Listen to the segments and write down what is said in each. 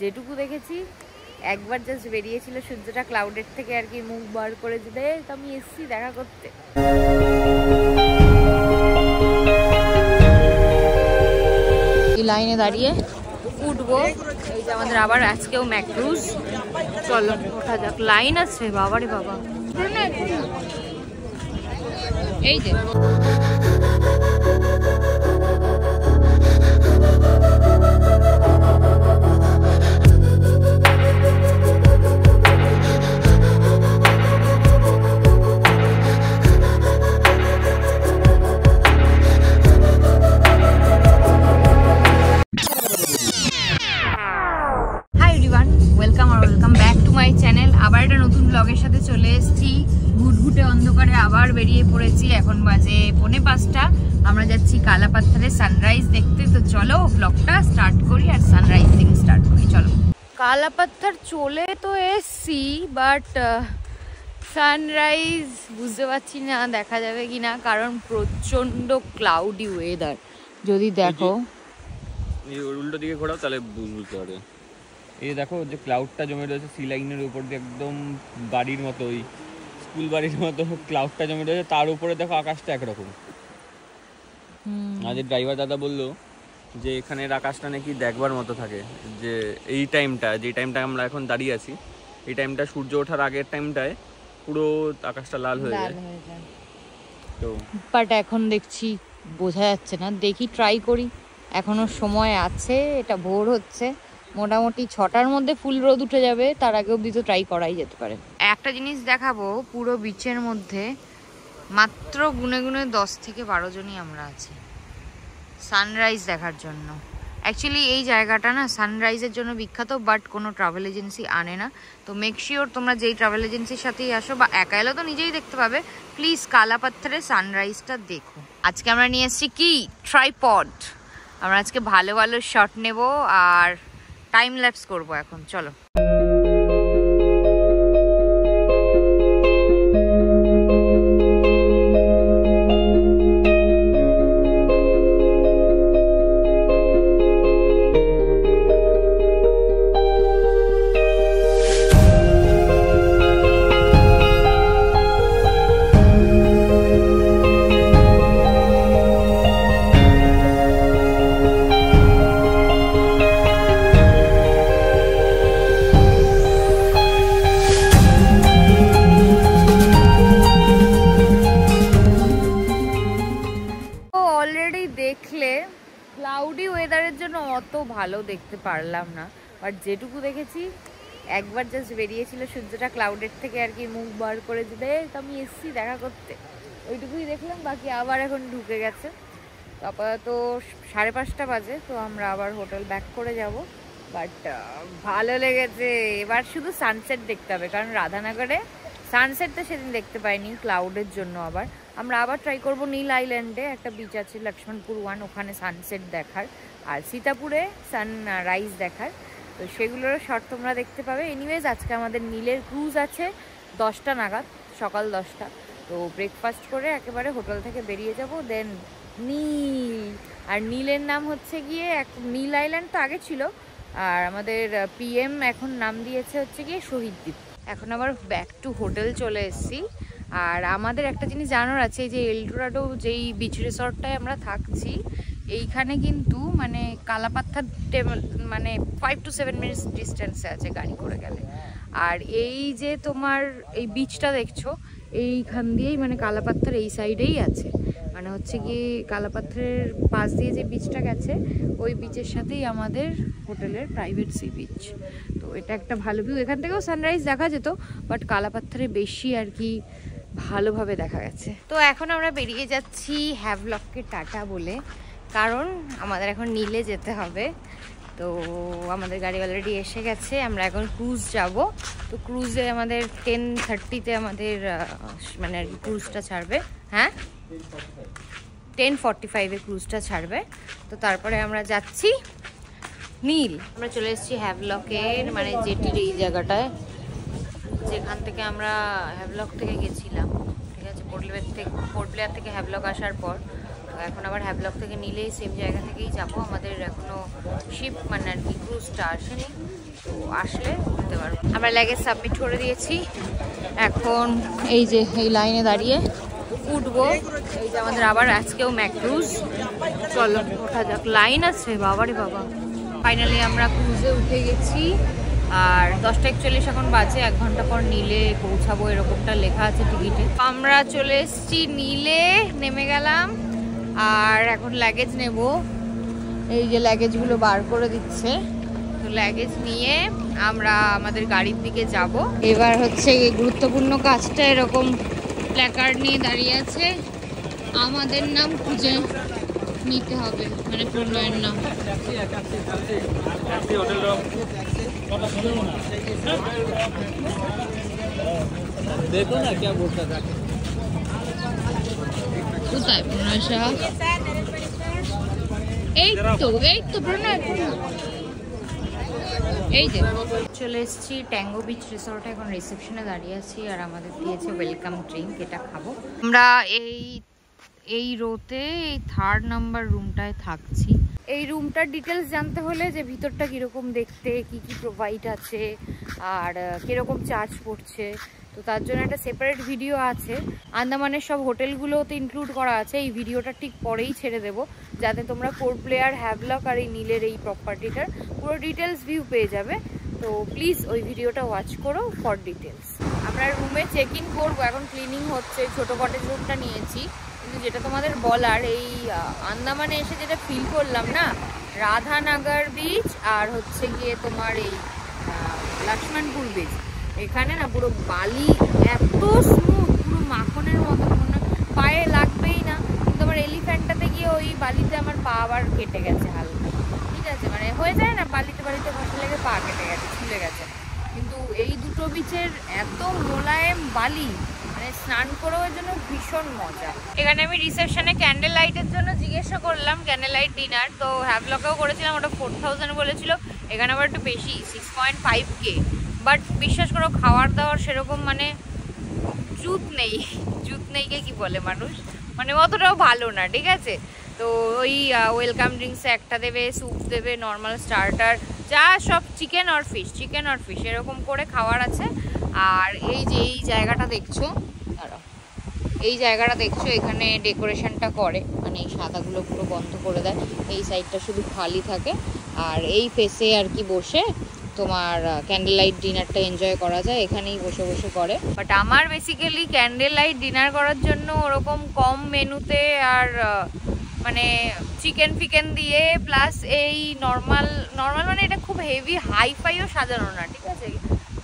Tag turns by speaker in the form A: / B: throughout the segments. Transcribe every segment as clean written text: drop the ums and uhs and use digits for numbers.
A: যেটুকু দেখেছি একবার জাস্ট বেরিয়েছিল সূর্যটা ক্লাউডের থেকে আর কি মুখ বার করে দিতে, আমি এসছি দেখা করতে। এই লাইনে দাঁড়িয়ে উঠবো, এই যে আমাদের আবার আজকেও ম্যাক্রুজ। চলো ওঠা যাক, লাইন আছে বাবারে বাবা। এই যে আবার একটা নতুন ব্লগের সাথে চলে এসেছি। ঘুটঘুটে অন্ধকারে আবার বেরিয়ে পড়েছি। এখন বাজে 4:45। আমরা যাচ্ছি কালাপাত্থারে সানরাইজ দেখতে। তো চলো ব্লগটা স্টার্ট করি আর সানরাইজিং স্টার্ট করি। চলো, কালাপাত্থার চলে তো এসছি, বাট সানরাইজ বুঝতে পারছি না দেখা যাবে কিনা, কারণ প্রচন্ড ক্লাউডি ওয়েদার। যদি দেখো
B: উল্টো দিকে ঘোরাও তাহলে বুঝতে পারবে। এই দেখো যে ক্লাউডটা জমে রয়েছে সি লাইনের উপর দিয়ে, একদম বাড়ির মতো, ওই স্কুল বাড়ির মতো ক্লাউডটা জমে রয়েছে। তার উপরে দেখো আকাশটা একরকম। আজ ড্রাইভার দাদা বললো যে এখানের আকাশটা নাকি দেখবার মতো থাকে, যে এই টাইমটা, যে টাইমটা আমরা এখন দাঁড়িয়ে আছি, এই টাইমটা সূর্য ওঠার আগের টাইমটায় পুরো আকাশটা লাল হয়ে যায়। তো
A: বাট এখন দেখছি বোঝা যাচ্ছে না, দেখি ট্রাই করি, এখনো সময় আছে। এটা ভোর হচ্ছে, মোটামুটি 6টার মধ্যে ফুল রোদ উঠে যাবে, তার আগে অবধি তো ট্রাই করাই যেতে পারে। একটা জিনিস দেখাবো, পুরো বিচের মধ্যে মাত্র গুনে গুনে 10 থেকে 12 জনই আমরা আছি সানরাইজ দেখার জন্য। অ্যাকচুয়ালি এই জায়গাটা না সানরাইজের জন্য বিখ্যাত, বাট কোনো ট্রাভেল এজেন্সি আনে না। তো মেক শিওর তোমরা যেই ট্রাভেল এজেন্সির সাথেই আসো বা একা এলে তো নিজেই দেখতে পাবে, প্লিজ কালাপাত্থারে সানরাইজটা দেখো। আজকে আমরা নিয়ে এসেছি কি ট্রাইপড। আমরা আজকে ভালো ভালো শট নেব আর টাইম ল্যাপস করবো এখন। চলো, ক্লাউডি ওয়েদারের জন্য অত ভালো দেখতে পারলাম না, বাট যেটুকু দেখেছি একবার জাস্ট বেরিয়েছিল সূর্যটা ক্লাউডের থেকে আর কি মুখ বার করে দিতে, আমি এসছি দেখা করতে, ওইটুকুই দেখলাম। বাকি আবার এখন ঢুকে গেছে। তো আপাতত 5:30 বাজে, তো আমরা আবার হোটেল ব্যাক করে যাব। বাট ভালো লেগেছে। এবার শুধু সানসেট দেখতে হবে, কারণ রাধানগরে সানসেট তো সেদিন দেখতে পাইনি ক্লাউডের জন্য। আমরা আবার ট্রাই করব নীল আইল্যান্ডে, একটা বিচ আছে লক্ষ্মণপুর 1, ওখানে সানসেট দেখার, আর সীতাপুরে সানরাইজ দেখার। তো সেগুলোরও শর্ট তোমরা দেখতে পাবে। এনিওয়েজ আজকে আমাদের নীলের ক্রুজ আছে 10টা নাগাদ, সকাল 10টা। তো ব্রেকফাস্ট করে একেবারে হোটেল থেকে বেরিয়ে যাব। দেন নীল, আর নীলের নাম হচ্ছে গিয়ে নীল আইল্যান্ড তো আগে ছিল, আর আমাদের PM এখন নাম দিয়েছে হচ্ছে গিয়ে শহীদ দ্বীপ। এখন আবার ব্যাক টু হোটেল চলে এসেছি। আর আমাদের একটা জিনিস জানার আছে, যে এলডোরাডো যেই বিচ রিসর্টটায় আমরা থাকছি, এইখানে কিন্তু মানে কালাপাত্থার মানে 5 to 7 মিনিটস ডিস্টেন্সে আছে গাড়ি করে গেলে। আর এই যে তোমার এই বিচটা দেখছো, এইখান দিয়েই মানে কালাপাত্থার এই সাইডেই আছে, মানে হচ্ছে কি কালাপাত্থারের পাশ দিয়ে যে বিচটা গেছে, ওই বিচের সাথেই আমাদের হোটেলের প্রাইভেট সি বিচ। তো এটা একটা ভালো ভিউ, এখান থেকেও সানরাইজ দেখা যেত, বাট কালাপাত্থারে বেশি আর কি ভালোভাবে দেখা গেছে। তো এখন আমরা বেরিয়ে যাচ্ছি হ্যাভলককে টাটা বলে, কারণ আমাদের এখন নীলে যেতে হবে। তো আমাদের গাড়ি অলরেডি এসে গেছে, আমরা এখন ক্রুজ যাব। তো ক্রুজে আমাদের 10:30-তে আমাদের মানে ক্রুজটা ছাড়বে। হ্যাঁ, 10:45-এ ক্রুজটা ছাড়বে। তো তারপরে আমরা যাচ্ছি নীল। আমরা চলে এসেছি হ্যাভলকের মানে জেটির এই জায়গাটায়, যেখান থেকে আমরা হ্যাভলক থেকে গেছিলাম। ঠিক আছে, পোর্ট ব্লেয়ার থেকে হ্যাভলক আসার পর এখন আবার হ্যাভলক থেকে নিলেই সেম জায়গা থেকেই যাব। আমাদের এখনো শিপ মানে আর কি ক্রুজটা আসেনি, তো আসলে উঠতে পারবো। আমরা লাগেজ সাবমিট করে দিয়েছি, এখন এই যে এই লাইনে দাঁড়িয়ে উঠবো। এই যে আমাদের আবার আজকেও ম্যাক্রুজ, চলো ওঠা যাক। লাইন আছে বাবারে বাবা। ফাইনালি আমরা ক্রুজে উঠে গেছি, আর 10:41 এখন বাজে। 1 ঘন্টা পর নীলে পৌঁছাবো এরকমটা লেখা আছে টিকিটে। আমরা চলে এসেছি নীলে, নেমে গেলাম, আর এখন লাগেজ নেব। এই যে লাগেজগুলো বার করে দিচ্ছে, তো লাগেজ নিয়ে আমরা আমাদের গাড়ির দিকে যাব। এবার হচ্ছে এই গুরুত্বপূর্ণ কাজটা, এরকম প্ল্যাকার্ড নিয়ে দাঁড়িয়ে আছে, আমাদের নাম খুঁজে নিতে হবে, মানে প্রণয়ের নাম।
B: দেখো না क्या बोलता था।
A: কোথায় প্রণয় সাহা? এই তো প্রণয়, এই যে চলে এসেছি ট্যাঙ্গো বিচ রিসোর্টে। এখন রিসেপশনে দাঁড়িয়ে আছি, আর আমাদের দিয়েছে ওয়েলকাম ড্রিঙ্ক, এটা খাবো। আমরা এই রোতে এই 3rd নাম্বার রুমটায় থাকছি। এই রুমটার ডিটেলস জানতে হলে যে ভিতরটা কীরকম দেখতে, কি কি প্রোভাইড আছে, আর কীরকম চার্জ পড়ছে, তো তার জন্য একটা সেপারেট ভিডিও আছে। আন্দামানের সব হোটেলগুলোতে ইনক্লুড করা আছে। এই ভিডিওটা ঠিক পরেই ছেড়ে দেবো, যাতে তোমরা পোর্ট ব্লেয়ার, হ্যাভলক আর এই নীলের এই প্রপার্টিটার পুরো ডিটেলস ভিউ পেয়ে যাবে। তো প্লিজ ওই ভিডিওটা ওয়াচ করো ফর ডিটেলস। আমরা রুমে চেক ইন করবো, এখন ক্লিনিং হচ্ছে। ছোটো কটেজ রুমটা নিয়েছি, কিন্তু যেটা তোমাদের বলার, এই আন্দামানে এসে যেটা ফিল করলাম না, রাধানগর বিচ আর হচ্ছে গিয়ে তোমার এই লক্ষ্মণপুর বিচ, এখানে না পুরো বালি এত স্মুথ, পুরো মাখনের মতো, মনে পায়ে লাগবেই না। কিন্তু আমার এলিফ্যান্টটাতে গিয়ে ওই বালিতে আমার পা আবার কেটে গেছে হালকা, ঠিক আছে, মানে হয়ে যায় না বালিতে ঘষা লেগে পা কেটে গেছে, ছুলে গেছে। কিন্তু এই দুটো বিচের এত মোলায়েম বালি, মানে স্নান করেও এর জন্য ভীষণ মজা। এখানে আমি রিসেপশনে ক্যান্ডেল লাইটের জন্য জিজ্ঞাসা করলাম, ক্যান্ডেল লাইট ডিনার তো হ্যাভলকেও করেছিলাম, ওটা 4000 বলেছিল, এখানে আবার একটু বেশি 6.5K। বাট বিশ্বাস করো খাওয়ার দাওয়ার সেরকম মানে জুত নেই কে কি বলে মানুষ, মানে অতটাও ভালো না, ঠিক আছে। তো ওই ওয়েলকাম ড্রিঙ্কসে একটা দেবে, স্যুপ দেবে, নর্মাল স্টার্টার, যা সব চিকেন আর ফিশ এরকম করে খাওয়ার আছে। আর এই যে এই জায়গাটা দেখছো, এই জায়গাটা দেখছো, এখানে ডেকোরেশনটা করে, মানে এই সাদাগুলো পুরো বন্ধ করে দেয়, এই সাইডটা শুধু খালি থাকে, আর এই ফেসে আর কি বসে তোমার ক্যান্ডেল লাইট ডিনারটা এনজয় করা যায়, এখানেই বসে বসে করে। বাট আমার বেসিক্যালি ক্যান্ডেল লাইট ডিনার করার জন্য ওরকম কম মেনুতে আর মানে চিকেন দিয়ে প্লাস এই নর্মাল মানে এটা খুব হেভি হাইফাইও সাজানো না, ঠিক আছে,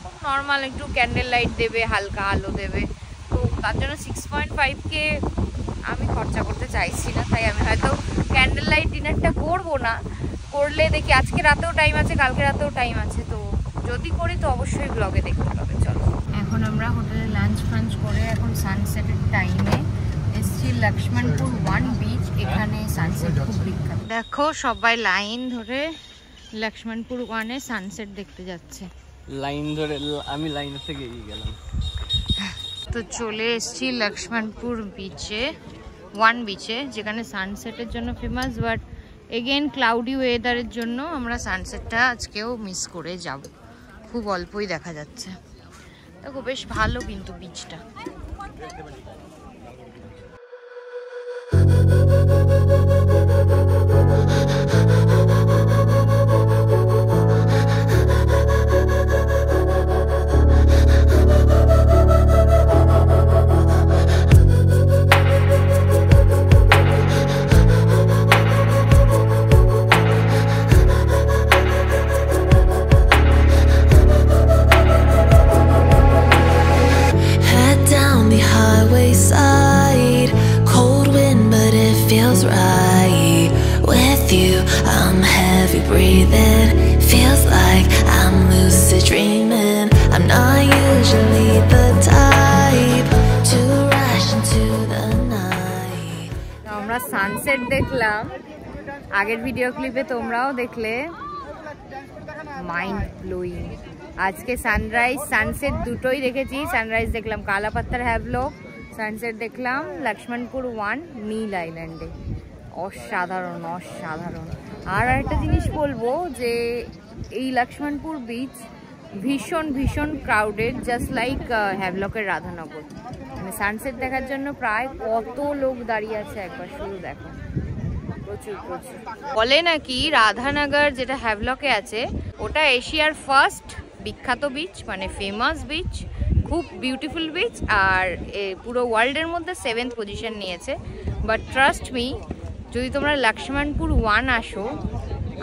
A: খুব নর্মাল একটু ক্যান্ডেল লাইট দেবে, হালকা আলো দেবে, তো তার জন্য 6.5K আমি খরচা করতে চাইছি না। তাই আমি হয়তো ক্যান্ডেল লাইট ডিনারটা করবো না, করলে দেখি আজকে রাতেও টাইম আছে, কালকে রাতেও টাইম আছে, তো যদি করি তো অবশ্যই ব্লগে দেখতে পাবে। চলো, এখন আমরা হোটেলে লাঞ্চ করে এখন সানসেটের টাইমে এসছি লক্ষ্মণপুর 1 বিচ। এখানে সানসেট খুব বিখ্যাত, দেখো সবাই লাইন ধরে লক্ষ্মণপুর 1-এ সানসেট দেখতে যাচ্ছে।
B: লাইন ধরে আমি লাইন থেকে এগিয়ে গেলাম।
A: তো চলে এসছি লক্ষ্মণপুর বিচে, 1 বিচে, যেখানে সানসেটের জন্য ফেমাস। বাট এগেন ক্লাউডি ওয়েদারের জন্য আমরা সানসেটটা আজকেও মিস করে যাব, খুব অল্পই দেখা যাচ্ছে। দেখো বেশ ভালো কিন্তু বিচটা।
C: Breathing feels like I'm lucid dreaming. I'm not usually the type to rush into the night.
A: আমরা সানসেট দেখলাম, আগের ভিডিও ক্লিপে তোমরাও দেখলে, মাইন্ড ব্লোয়িং। আজকে সানরাইজ সানসেট দুটোই দেখেছি। সানরাইজ দেখলাম কালাপাত্তার হ্যাভলক, সানসেট দেখলাম লক্ষ্মণপুর 1 নীল আইল্যান্ডে। অসাধারণ অসাধারণ। আর একটা জিনিস বলবো যে এই লক্ষ্মণপুর বিচ ভীষণ ভীষণ ক্রাউডেড, জাস্ট লাইক হ্যাভলকের রাধানগর। মানে সানসেট দেখার জন্য প্রায় কত লোক দাঁড়িয়ে আছে একবার শুধু দেখো, প্রচুর প্রচুর। বলে নাকি রাধানগর যেটা হ্যাভলকে আছে ওটা এশিয়ার ফার্স্ট বিখ্যাত বিচ, মানে ফেমাস বিচ, খুব বিউটিফুল বিচ, আর পুরো ওয়ার্ল্ডের মধ্যে 7th পজিশন নিয়েছে। বাট ট্রাস্ট মি, যদি তোমরা লক্ষ্মণপুর 1 আসো,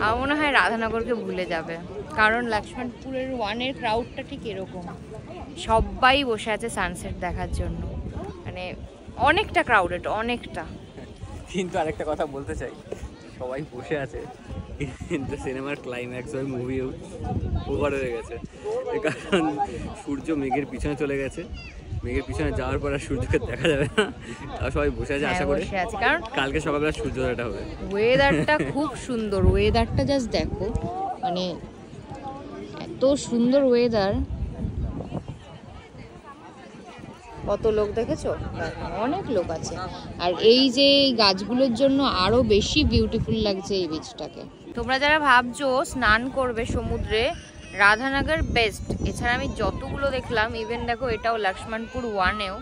A: আমার মনে হয় রাধানগরকে ভুলে যাবে, কারণ লক্ষ্মণপুরের 1-এর ক্রাউডটা ঠিক এরকম, সবাই বসে আছে সানসেট দেখার জন্য, মানে অনেকটা ক্রাউডেড, অনেকটা।
B: কিন্তু আরেকটা কথা বলতে চাই, সবাই বসে আছে কিন্তু সিনেমার ক্লাইম্যাক্স ওই মুভি ওভার হয়ে গেছে, কারণ সূর্য মেঘের পিছনে চলে গেছে, মেঘের পিছনে যাওয়ার পর আর সূর্যকে দেখা যাবে না, আর সবাই বসে আছে আশা করে,
A: কারণ
B: কালকে সকালবেলা সূর্যোদয়টা হবে।
A: ওয়েদারটা খুব সুন্দর, ওয়েদারটা জাস্ট দেখো, মানে এত সুন্দর ওয়েদার। কত লোক দেখেছো, অনেক লোক আছে। আর এই যে গাছগুলোর জন্য আরো বেশি বিউটিফুল লাগছে এই বিচটাকে। তোমরা যারা ভাবছো স্নান করবে সমুদ্রে, রাধানগর বেস্ট। এছাড়া আমি যতগুলো দেখলাম, ইভেন দেখো এটাও লক্ষ্মণপুর 1-এও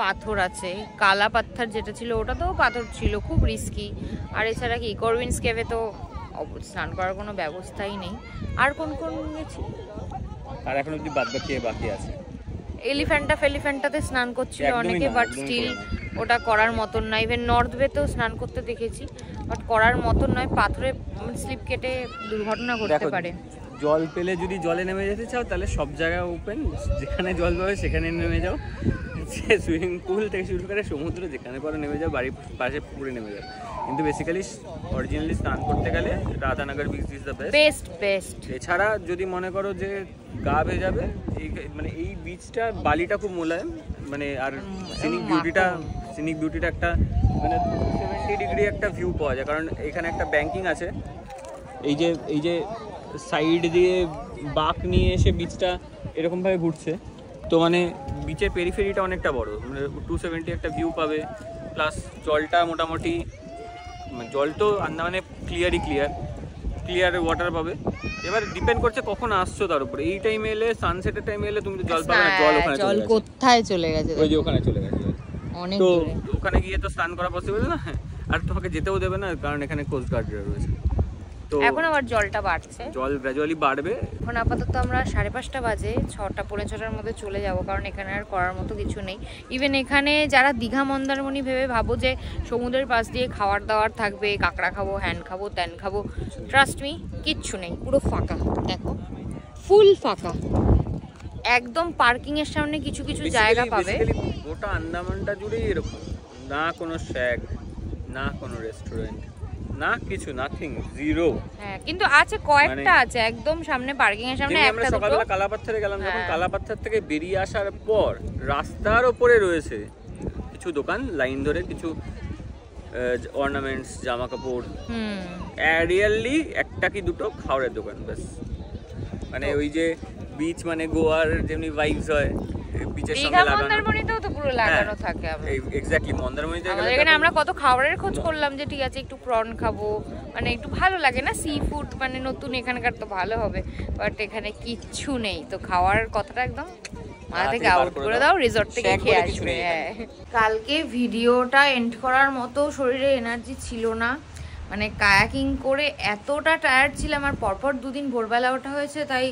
A: পাথর আছে, কালা পাথর যেটা ছিল ওটাতেও পাথর ছিল, খুব রিস্কি। আর এছাড়া কি করবিন্স কেভে তো স্নান করার কোনো ব্যবস্থাই নেই। আর কোন কোন গেছি,
B: আর এখন অব্দি বাকি আছে।
A: এলিফ্যান্টাতে স্নান করছিল অনেকে, বাট স্টিল ওটা করার মতন না। ইভেন নর্থ বেতেও স্নান করতে দেখেছি, বাট করার মতন নয়, পাথরে স্লিপ কেটে দুর্ঘটনা ঘটতে পারে।
B: জল পেলে যদি জলে নেমে যেতে চাও তাহলে সব জায়গা ওপেন, যেখানে জল পাবে সেখানে নেমে যাও, সুইমিং পুল থেকে শুরু করে সমুদ্র যেখানে পারো নেমে যাও, বাড়ির পাশে পুকুরে নেমে যাও। কিন্তু বেসিক্যালি অরিজিনালি স্নান করতে গেলে Radhanagar beach is the best. এছাড়া যদি মনে করো যে গা ভেজাবে, মানে এই বিচটা বালিটা খুব মোলায়েম, মানে আর সিনিক বিউটিটা একটা মানে 70 ডিগ্রি একটা ভিউ পাওয়া যায়, কারণ এখানে একটা ব্যাংকিং আছে, এই যে সাইড দিয়ে বাঁক নিয়ে এসে বিচটা এরকমভাবে ঘুরছে, তো মানে বিচের পেরিফেরিটা অনেকটা বড়, মানে 270 একটা ভিউ পাবে, প্লাস জলটা মোটামুটি, জল তো আন্দামানে ক্লিয়ার ওয়াটার পাবে। এবার ডিপেন্ড করছে কখন আসছো তার উপরে। এই টাইমে এলে, সানসেটের টাইমে এলে তুমি তো জল পাবে না, জল
A: কোথায় চলে গেছে,
B: ওই যে ওখানে চলে গেছে,
A: অনেক
B: তো
A: দূরে।
B: ওখানে গিয়ে তো স্নান করা পসিবল না, আর তোমাকে যেতেও দেবে না, কারণ এখানে কোস্ট গার্ডরা রয়েছে। তো
A: এখন আবার জলটা বাড়ছে,
B: জল গ্র্যাজুয়ালি বাড়বে।
A: এখন আপাতত আমরা 5:30 বাজে, 6টা পৌনে 6টার মধ্যে চলে যাব, কারণ এখানে আর করার মতো কিছু নেই। ইভেন এখানে যারা দীঘা মন্দারমণি ভেবে ভাবো যে সমুদ্রের পাশ দিয়ে খাওয়ার দাওয়ার থাকবে, কাঁকড়া খাবো, হ্যান খাবো, ত্যান খাবো, ট্রাস্ট মি, কিচ্ছু নেই, পুরো ফাঁকা। দেখো ফুল ফাঁকা, একদম পার্কিং এর সামনে কিছু কিছু জায়গা পাবে।
B: গোটা আন্দামানটা জুড়েই এরকম, না কোনো শ্যাক, না কোনো রেস্টুরেন্ট, না কিছু, নাথিং, জিরো।
A: হ্যাঁ, কিন্তু আছে কয়েকটা, আছে একদম সামনে পার্কিং এর সামনে একটা দুটো।
B: সকালবেলা কালাপাথরে গেলাম, যখন কালাপাথর থেকে বেরিয়ে আসার পর রাস্তার ওপরে রয়েছে কিছু দোকান, লাইন ধরে কিছু অর্নামেন্টস, জামা কাপড়, রিয়েলি একটা কি দুটো খাওয়ারের দোকান, ব্যাস। মানে ওই যে বিচ মানে গোয়ার যেমনি ভাইবস হয়, বিচের সঙ্গে লাগানো,
A: মন্দারমণিতেও তো পুরো লাগানো থাকে।
B: এক্স্যাক্টলি মন্দারমণিতে গেলে
A: এখানে আমরা কত খাবারের খোঁজ করলাম যে ঠিক আছে একটু প্রন খাবো, মানে একটু ভালো লাগে না, সি ফুড মানে নতুন এখানকার তো ভালো হবে, বাট এখানে কিচ্ছু নেই। তো খাওয়ার কথাটা একদম মাথা থেকে আউট করে দাও, রিসর্ট থেকে খেয়ে আসবে। কালকে ভিডিওটা এন্ড করার মতো শরীরে এনার্জি ছিল না, মানে কায়াকিং করে এতটা টায়ার্ড ছিলাম, আর পরপর 2 দিন ভোরবেলা ওঠা হয়েছে, তাই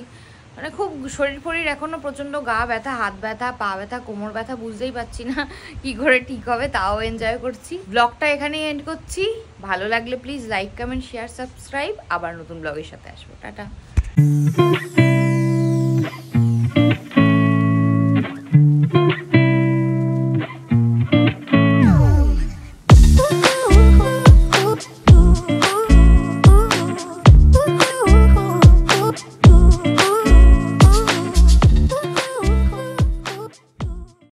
A: মানে খুব শরীর এখনো প্রচন্ড গা ব্যথা, হাত ব্যথা, পা ব্যথা, কোমর ব্যথা, বুঝতেই পারছি না কি করে ঠিক হবে, তাও এনজয় করছি। ব্লগটা এখানেই এন্ড করছি। ভালো লাগলে please like, comment, share, subscribe. আবার নতুন ব্লগের সাথে আসবো, টাটা।